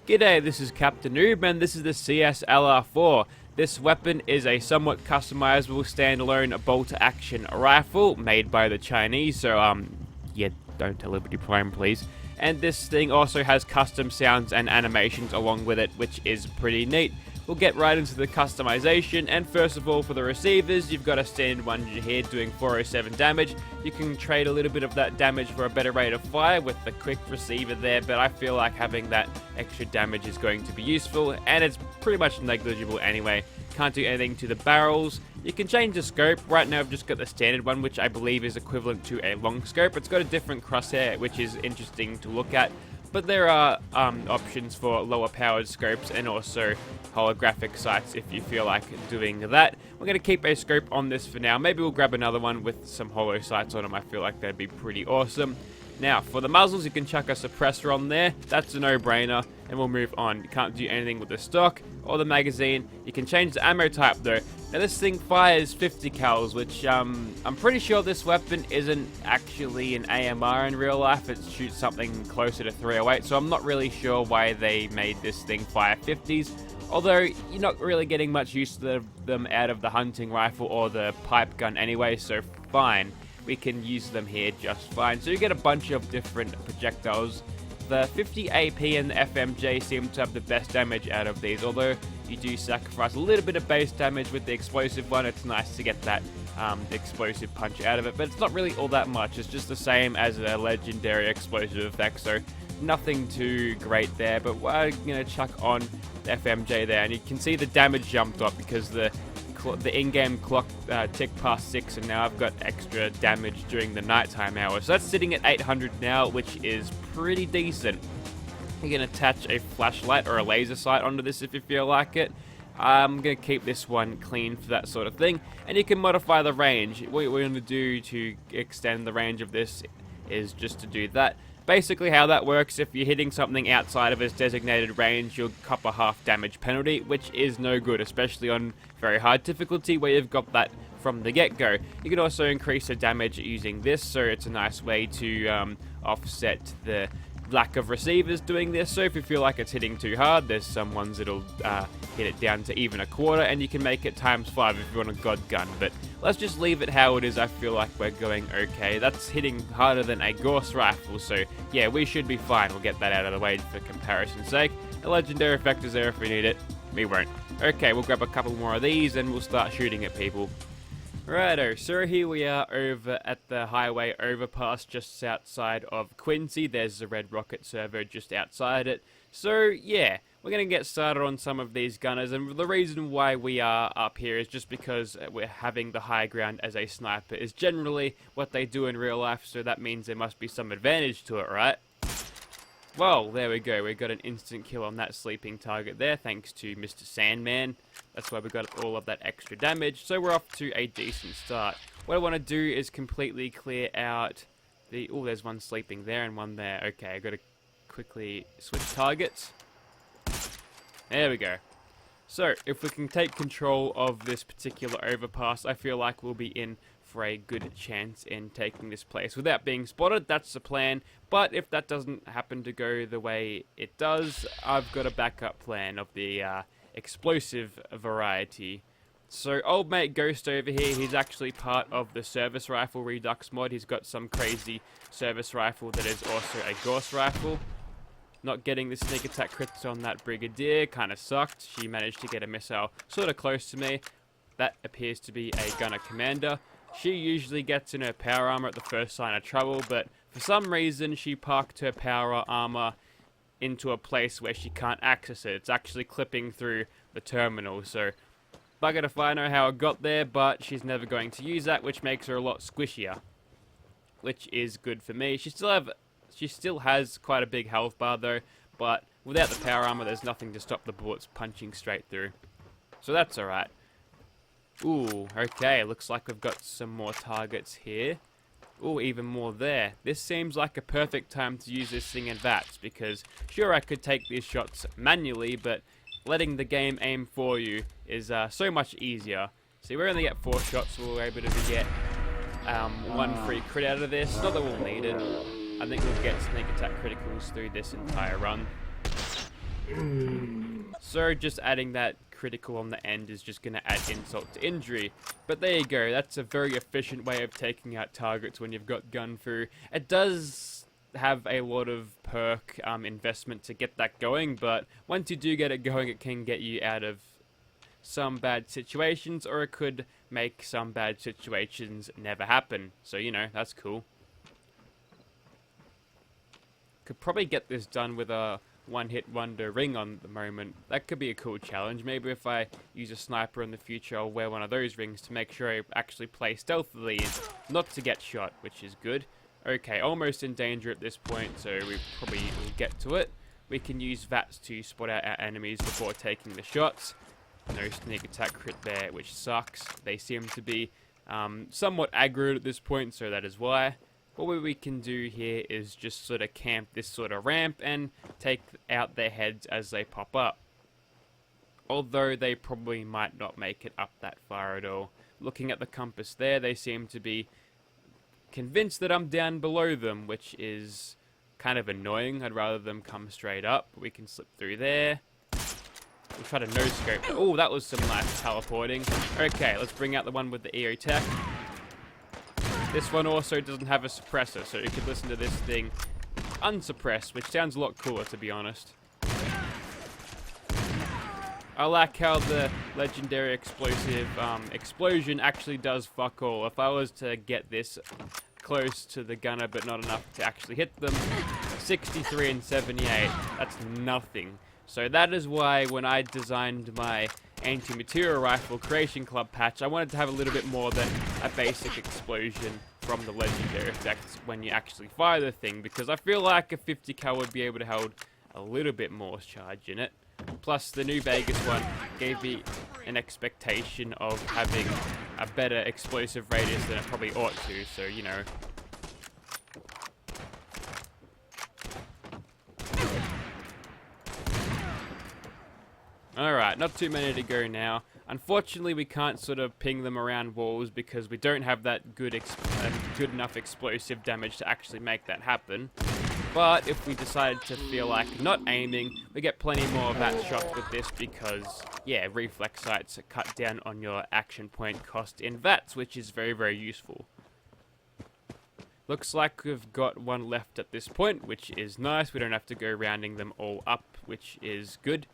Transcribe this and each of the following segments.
G'day, this is Captainoob and this is the CS-LR4. This weapon is a somewhat customizable standalone bolt-action rifle made by the Chinese, so yeah, don't tell Liberty Prime please. And this thing also has custom sounds and animations along with it, which is pretty neat. We'll get right into the customization, and first of all for the receivers, you've got a standard one here doing 407 damage. You can trade a little bit of that damage for a better rate of fire with the quick receiver there, but I feel like having that extra damage is going to be useful, and it's pretty much negligible anyway. Can't do anything to the barrels. You can change the scope. Right now I've just got the standard one, which I believe is equivalent to a long scope. It's got a different crosshair, which is interesting to look at. But there are options for lower powered scopes and also holographic sights if you feel like doing that. We're going to keep a scope on this for now. Maybe we'll grab another one with some holo sights on them. I feel like that'd be pretty awesome. Now, for the muzzles, you can chuck a suppressor on there. That's a no-brainer, and we'll move on. You can't do anything with the stock or the magazine. You can change the ammo type, though. Now, this thing fires 50 cals, which I'm pretty sure this weapon isn't actually an AMR in real life. It shoots something closer to 308, so I'm not really sure why they made this thing fire 50s. Although, you're not really getting much use of them out of the hunting rifle or the pipe gun anyway, so fine. We can use them here just fine. So you get a bunch of different projectiles. The 50 AP and the FMJ seem to have the best damage out of these, although you do sacrifice a little bit of base damage with the explosive one. It's nice to get that explosive punch out of it, but it's not really all that much. It's just the same as a legendary explosive effect, so nothing too great there. But we're going to chuck on the FMJ there, and you can see the damage jumped up because the in-game clock ticked past 6, and now I've got extra damage during the nighttime hours. So that's sitting at 800 now, which is pretty decent. You can attach a flashlight or a laser sight onto this if you feel like it. I'm going to keep this one clean for that sort of thing. And you can modify the range. What we're going to do to extend the range of this is just to do that. Basically how that works, if you're hitting something outside of its designated range, you'll cop a half damage penalty, which is no good, especially on very hard difficulty where you've got that from the get-go. You can also increase the damage using this, so it's a nice way to offset the lack of receivers doing this. So if you feel like it's hitting too hard, there's some ones that'll hit it down to even a quarter, and you can make it ×5 if you want a god gun. But let's just leave it how it is. I feel like we're going okay. That's hitting harder than a Gauss rifle, so yeah, we should be fine. We'll get that out of the way for comparison's sake. A legendary effect is there if we need it. We won't. Okay, we'll grab a couple more of these and we'll start shooting at people. Righto, so here we are over at the highway overpass just outside of Quincy. There's the Red Rocket servo just outside it. So yeah, we're going to get started on some of these gunners, and the reason why we are up here is just because we're having the high ground as a sniper is generally what they do in real life, so that means there must be some advantage to it, right? Well, there we go. We got an instant kill on that sleeping target there, thanks to Mr. Sandman. That's why we got all of that extra damage, so we're off to a decent start. What I want to do is completely clear out the... Oh, there's one sleeping there and one there. Okay, I've got to quickly switch targets. There we go. So, if we can take control of this particular overpass, I feel like we'll be in for a good chance in taking this place without being spotted. That's the plan, but if that doesn't happen to go the way it does, I've got a backup plan of the explosive variety. So old mate Ghost over here, he's actually part of the service rifle redux mod. He's got some crazy service rifle that is also a Gauss rifle. Not getting the sneak attack crits on that Brigadier kind of sucked. She managed to get a missile sort of close to me. That appears to be a gunner commander. She usually gets in her power armor at the first sign of trouble, but for some reason she parked her power armor into a place where she can't access it. It's actually clipping through the terminal, so bugger if I know how it got there, but she's never going to use that, which makes her a lot squishier, which is good for me. She still has quite a big health bar though, but without the power armor there's nothing to stop the bullets punching straight through. So that's alright. Ooh, okay, looks like we've got some more targets here. Ooh, even more there. This seems like a perfect time to use this thing in VATS, because sure I could take these shots manually, but letting the game aim for you is so much easier. See, we only get 4 shots, so we're able to get 1 free crit out of this. Not that we'll need it. I think we'll get sneak attack criticals through this entire run. So just adding that critical on the end is just going to add insult to injury. But there you go, that's a very efficient way of taking out targets when you've got gun-fu. It does have a lot of perk investment to get that going, but once you do get it going, it can get you out of some bad situations, or it could make some bad situations never happen. So, you know, that's cool. Could probably get this done with a one-hit wonder ring on the moment. That could be a cool challenge. Maybe if I use a sniper in the future, I'll wear one of those rings to make sure I actually play stealthily and not to get shot, which is good. Okay, almost in danger at this point, so we probably will get to it. We can use VATS to spot out our enemies before taking the shots. No sneak attack crit there, which sucks. They seem to be somewhat aggroed at this point, so that is why. What we can do here is just sort of camp this sort of ramp and take out their heads as they pop up. Although they probably might not make it up that far at all. Looking at the compass there, they seem to be convinced that I'm down below them, which is kind of annoying. I'd rather them come straight up. We can slip through there. We'll try to no-scope. Oh, that was some nice teleporting. Okay, let's bring out the one with the EO tech. This one also doesn't have a suppressor, so you could listen to this thing unsuppressed, which sounds a lot cooler, to be honest. I like how the legendary explosive explosion actually does fuck all. If I was to get this close to the gunner but not enough to actually hit them, 63 and 78, that's nothing. So that is why when I designed my Anti-Materiel Rifle Creation Club patch, I wanted to have a little bit more than a basic explosion from the legendary effects when you actually fire the thing, because I feel like a 50 cal would be able to hold a little bit more charge in it. Plus, the new Vegas one gave me an expectation of having a better explosive radius than it probably ought to, so, you know. Alright, not too many to go now. Unfortunately, we can't sort of ping them around walls because we don't have that good enough explosive damage to actually make that happen. But if we decide to feel like not aiming, we get plenty more of that shot with this because, yeah, reflex sights cut down on your action point cost in VATS, which is very, very useful. Looks like we've got one left at this point, which is nice. We don't have to go rounding them all up, which is good.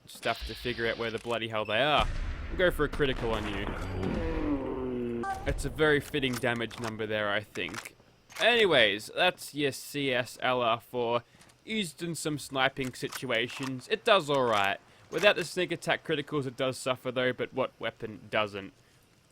Just have to figure out where the bloody hell they are. We'll go for a critical on you. It's a very fitting damage number there, I think. Anyways, that's your CS-LR4. Used in some sniping situations. It does alright. Without the sneak attack criticals, it does suffer though, but what weapon doesn't?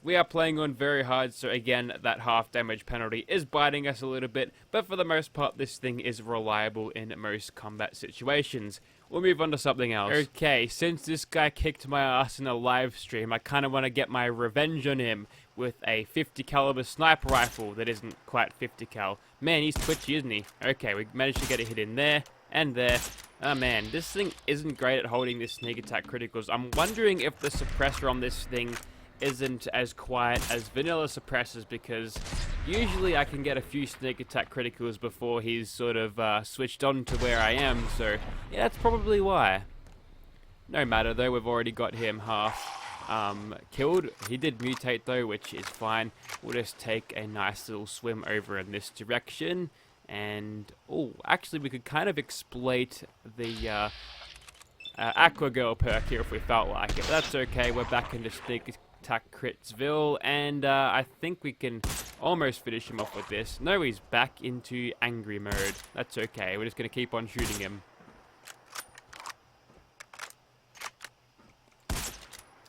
We are playing on very hard, so again, that half damage penalty is biting us a little bit, but for the most part, this thing is reliable in most combat situations. We'll move on to something else. Okay, since this guy kicked my ass in a live stream, I kind of want to get my revenge on him with a 50 caliber sniper rifle that isn't quite 50 cal. Man, he's twitchy, isn't he? Okay, we managed to get a hit in there and there. Oh man, this thing isn't great at holding this sneak attack criticals. I'm wondering if the suppressor on this thing isn't as quiet as vanilla suppressors, because usually I can get a few sneak attack criticals before he's sort of switched on to where I am, so yeah, that's probably why. No matter though, we've already got him half killed. He did mutate though, which is fine. We'll just take a nice little swim over in this direction, and oh, actually we could kind of exploit the Aqua Girl perk here if we felt like it. That's okay, we're back into sneak attack critsville, and I think we can almost finish him off with this. No, he's back into angry mode. That's okay, we're just going to keep on shooting him.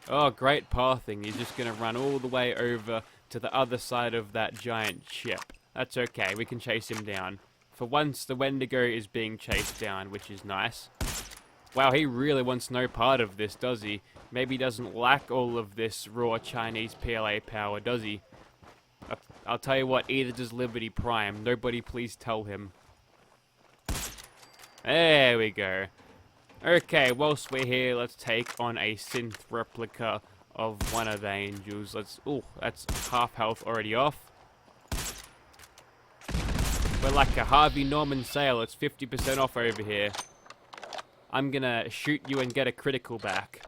Oh, great pathing. He's just going to run all the way over to the other side of that giant ship. That's okay, we can chase him down. For once, the Wendigo is being chased down, which is nice. Wow, he really wants no part of this, does he? Maybe he doesn't like all of this raw Chinese PLA power, does he? I'll tell you what, either does Liberty Prime. Nobody please tell him. There we go. Okay, whilst we're here, let's take on a synth replica of one of the angels. Let's... ooh, that's half health already off. We're like a Harvey Norman sale. It's 50% off over here. I'm gonna shoot you and get a critical back.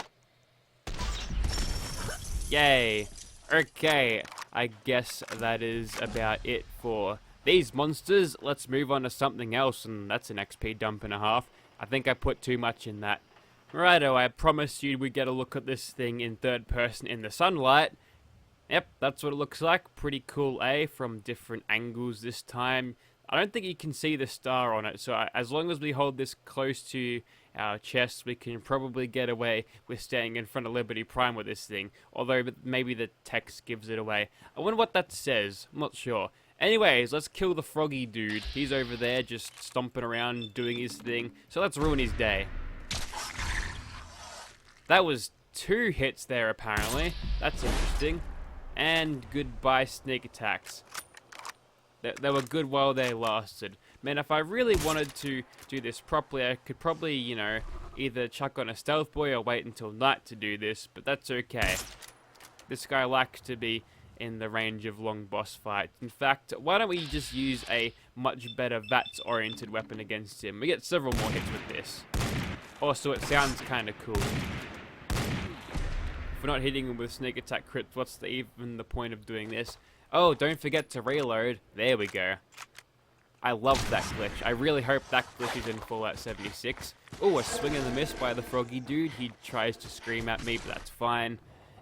Yay. Okay, I guess that is about it for these monsters. Let's move on to something else, and that's an XP dump and a half. I think I put too much in that. Righto, I promised you we'd get a look at this thing in third person in the sunlight. Yep, that's what it looks like. Pretty cool, eh? From different angles this time. I don't think you can see the star on it, so as long as we hold this close to our chest, we can probably get away with staying in front of Liberty Prime with this thing. Although maybe the text gives it away. I wonder what that says. I'm not sure. Anyways, let's kill the froggy dude. He's over there just stomping around doing his thing. So let's ruin his day. That was 2 hits there apparently. That's interesting. And goodbye sneak attacks. They were good while they lasted. Man, if I really wanted to do this properly, I could probably, you know, either chuck on a stealth boy or wait until night to do this, but that's okay. This guy likes to be in the range of long boss fights. In fact, why don't we just use a much better VATS-oriented weapon against him? We get several more hits with this. Also, it sounds kind of cool. If we're not hitting him with sneak attack crits, what's even the point of doing this? Oh, don't forget to reload. There we go. I love that glitch. I really hope that glitch is in Fallout 76. Oh, a swing and a miss by the froggy dude. He tries to scream at me, but that's fine.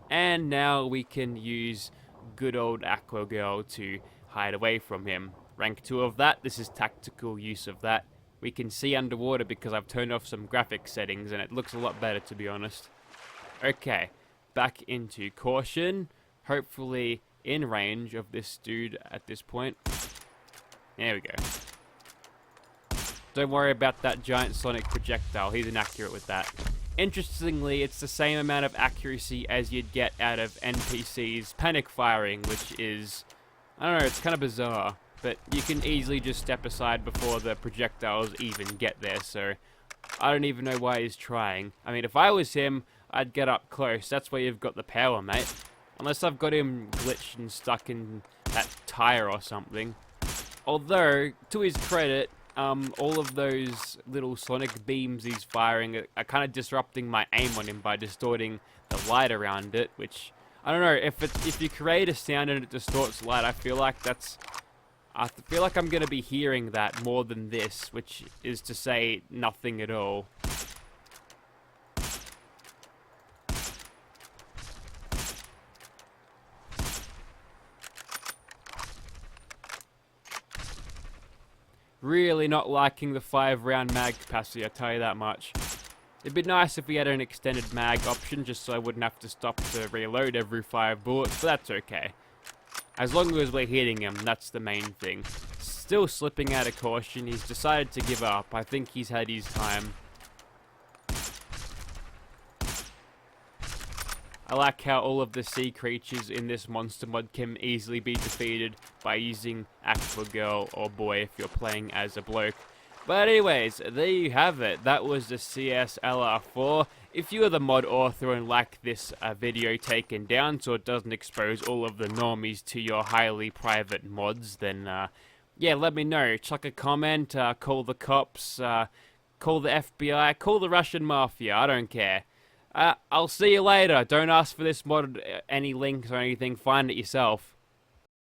And now we can use good old Aqua Girl to hide away from him. Rank 2 of that. This is tactical use of that. We can see underwater because I've turned off some graphic settings and it looks a lot better, to be honest. Okay, back into caution. Hopefully in range of this dude at this point. There we go. Don't worry about that giant sonic projectile. He's inaccurate with that. Interestingly, it's the same amount of accuracy as you'd get out of NPC's panic firing, which is, I don't know, it's kind of bizarre. But you can easily just step aside before the projectiles even get there, so I don't even know why he's trying. I mean, if I was him, I'd get up close. That's where you've got the power, mate. Unless I've got him glitched and stuck in that tire or something. Although, to his credit, all of those little sonic beams he's firing are kind of disrupting my aim on him by distorting the light around it, which, I don't know, if you create a sound and it distorts light, I feel like I'm going to be hearing that more than this, which is to say nothing at all. Really not liking the 5-round mag capacity, I'll tell you that much. It'd be nice if we had an extended mag option, just so I wouldn't have to stop to reload every 5 bullets, but that's okay. As long as we're hitting him, that's the main thing. Still slipping out of caution, he's decided to give up. I think he's had his time. I like how all of the sea creatures in this monster mod can easily be defeated by using Aqua Girl or Boy if you're playing as a bloke. But anyways, there you have it. That was the CS-LR4. If you are the mod author and like this video taken down so it doesn't expose all of the normies to your highly private mods, then yeah, let me know. Chuck a comment, call the cops, call the FBI, call the Russian Mafia, I don't care. I'll see you later. Don't ask for this mod, any links or anything, find it yourself.